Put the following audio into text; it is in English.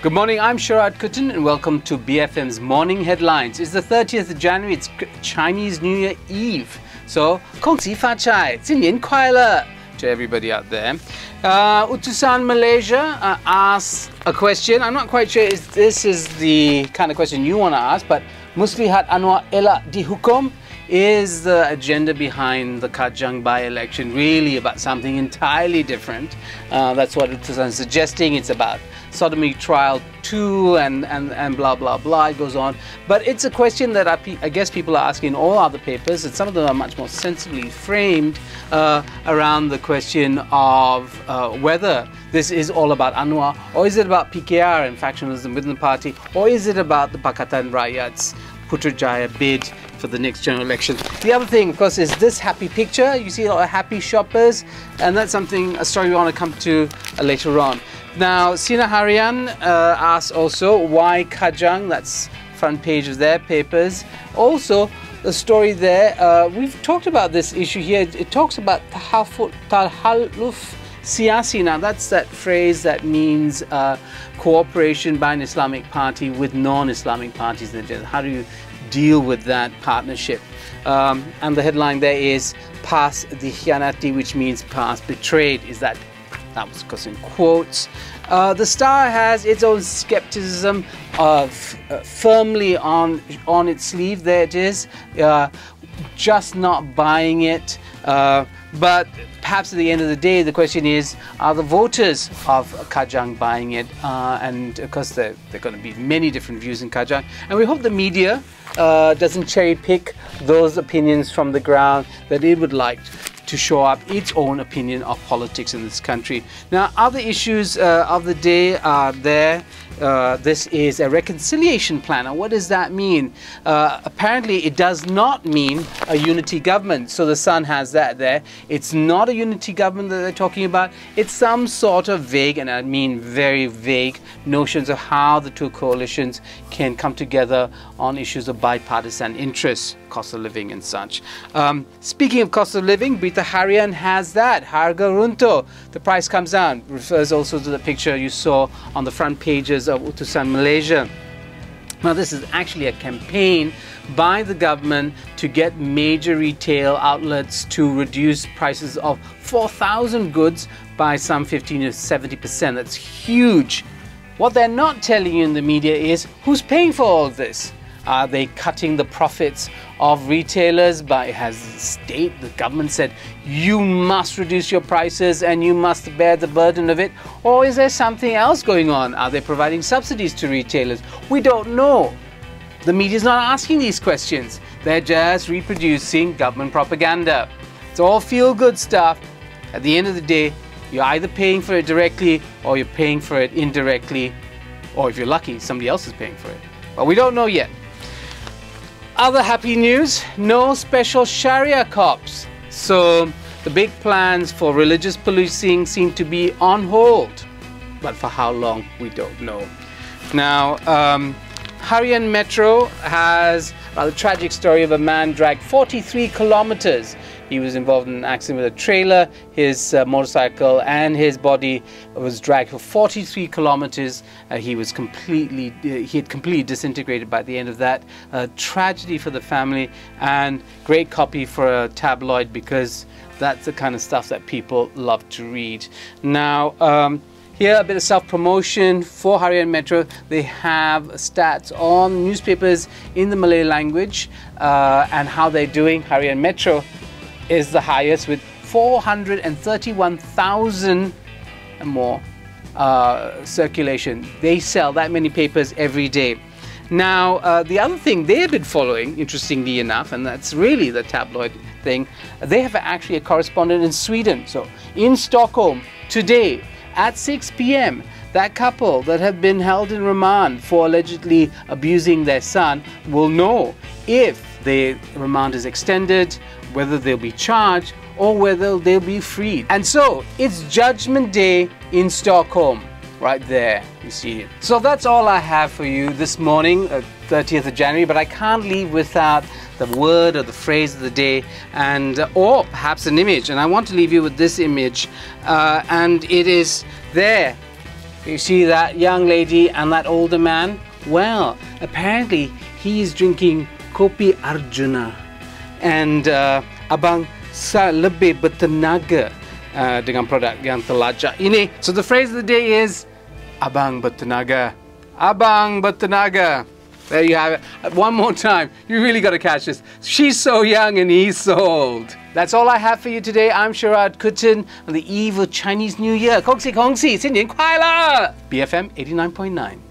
Good morning, I'm Sharaad Kuttan and welcome to BFM's Morning Headlines. It's the 30th of January, it's Chinese New Year Eve. So, 恭喜发财, 新年快乐 to everybody out there. Utusan Malaysia asks a question. I'm not quite sure if this is the kind of question you want to ask, but Muslihat Anwar elak dihukum. Is the agenda behind the Kajang by-election really about something entirely different? That's what Utusan is suggesting. It's about sodomy trial 2 and blah blah blah, it goes on. But it's a question that I guess people are asking in all other papers, and some of them are much more sensibly framed around the question of whether this is all about Anwar, or is it about PKR and factionalism within the party, or is it about the Pakatan Rakyat's Putrajaya bid for the next general election. The other thing, of course, is this happy picture. You see a lot of happy shoppers, and that's a story we want to come to later on. Now, Sina Harian asks also why Kajang, that's front page of their papers. Also, the story there, we've talked about this issue here. It talks about Tahalluf Siyasi. Now, that's that phrase that means cooperation by an Islamic party with non-Islamic parties. How do you deal with that partnership? And the headline there is Pas Dikhianati, which means past betrayed. That was of course in quotes. The Star has its own skepticism firmly on its sleeve. There it is, just not buying it. But perhaps at the end of the day, the question is, are the voters of Kajang buying it? And of course, there are going to be many different views in Kajang. And we hope the media doesn't cherry pick those opinions from the ground, that it would like to show up its own opinion of politics in this country. Now, other issues of the day are there. This is a reconciliation plan. Now, what does that mean? Apparently, it does not mean a unity government. So the Sun has that there. It's not a unity government that they're talking about. It's some sort of vague, and I mean very vague, notions of how the two coalitions can come together on issues of bipartisan interests, cost of living and such. Speaking of cost of living, Berita Harian has that. Harga runtuh. The price comes down. Refers also to the picture you saw on the front pages of Utusan Malaysia. Now, this is actually a campaign by the government to get major retail outlets to reduce prices of 4,000 goods by some 15 to 70%. That's huge. What they're not telling you in the media is who's paying for all of this. Are they cutting the profits of retailers has the government said, you must reduce your prices and you must bear the burden of it? Or is there something else going on? Are they providing subsidies to retailers? We don't know. The media is not asking these questions. They're just reproducing government propaganda. It's all feel-good stuff. At the end of the day, you're either paying for it directly or you're paying for it indirectly, or if you're lucky, somebody else is paying for it. But we don't know yet. Other happy news, no special Sharia cops. So the big plans for religious policing seem to be on hold. But for how long, we don't know. Now, Harian Metro has a tragic story of a man dragged 43 kilometers. He was involved in an accident with a trailer. His motorcycle and his body was dragged for 43 kilometers. He had completely disintegrated by the end of that. A tragedy for the family, and great copy for a tabloid, because that's the kind of stuff that people love to read. Now, here a bit of self-promotion for Harian Metro. They have stats on newspapers in the Malay language and how they're doing. Harian Metro is the highest with 431,000 and more circulation. They sell that many papers every day. Now, the other thing they have been following, interestingly enough, and that's really the tabloid thing, they have actually a correspondent in Sweden. So in Stockholm today at 6 p.m, that couple that have been held in remand for allegedly abusing their son will know if the remand is extended, whether they'll be charged or whether they'll be freed. And so it's Judgment Day in Stockholm, right there, you see it. So that's all I have for you this morning, 30th of January, but I can't leave without the word or the phrase of the day, and or perhaps an image. And I want to leave you with this image, and it is there You see that young lady and that older man? Well, apparently he is drinking Coffee Arjuna. And abang lebih bertenaga dengan produk yang terlajak ini. So the phrase of the day is abang bertenaga. Abang bertenaga. There you have it. One more time. You really got to catch this. She's so young and he's so old. That's all I have for you today. I'm Sharaad Kuttan on the eve of Chinese New Year. 恭喜恭喜，新年快乐！BFM 89.9.